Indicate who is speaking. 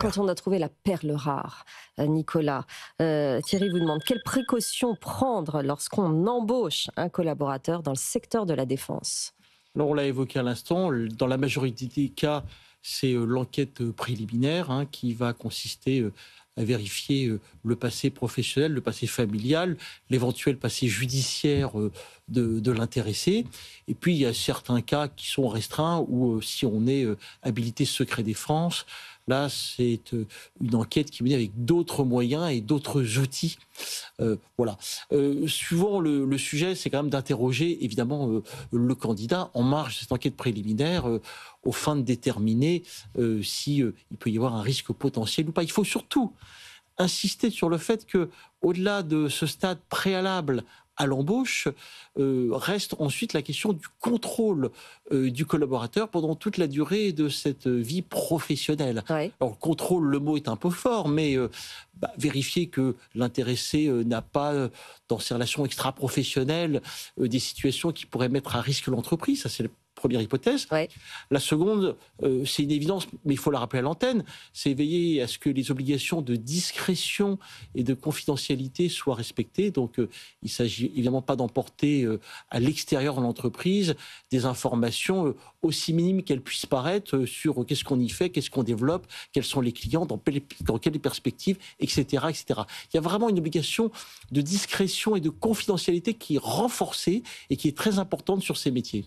Speaker 1: quand on a trouvé la perle rare, Nicolas, Thierry vous demande quelles précautions prendre lorsqu'on embauche un collaborateur dans le secteur de la défense?
Speaker 2: Alors, on l'a évoqué à l'instant, dans la majorité des cas, c'est l'enquête préliminaire qui va consister à vérifier le passé professionnel, le passé familial, l'éventuel passé judiciaire de l'intéressé. Et puis, il y a certains cas qui sont restreints où, si on est habilité secret défense, là, c'est une enquête qui est menée avec d'autres moyens et d'autres outils. Voilà. Suivant le sujet, c'est quand même d'interroger évidemment le candidat en marge de cette enquête préliminaire aux fins de déterminer si il peut y avoir un risque potentiel ou pas. Il faut surtout insister sur le fait que, au-delà de ce stade préalable à l'embauche, reste ensuite la question du contrôle du collaborateur pendant toute la durée de cette vie professionnelle.
Speaker 1: Oui.
Speaker 2: Alors, contrôle, le mot est un peu fort, mais vérifier que l'intéressé n'a pas, dans ses relations extra-professionnelles, des situations qui pourraient mettre à risque l'entreprise. Ça, c'est la première hypothèse.
Speaker 1: Ouais.
Speaker 2: La seconde, c'est une évidence, mais il faut la rappeler à l'antenne, c'est veiller à ce que les obligations de discrétion et de confidentialité soient respectées. Donc, il ne s'agit évidemment pas d'emporter à l'extérieur de l'entreprise des informations aussi minimes qu'elles puissent paraître sur qu'est-ce qu'on y fait, qu'est-ce qu'on développe, quels sont les clients, dans quelles perspectives, etc., etc. Il y a vraiment une obligation de discrétion et de confidentialité qui est renforcée et qui est très importante sur ces métiers.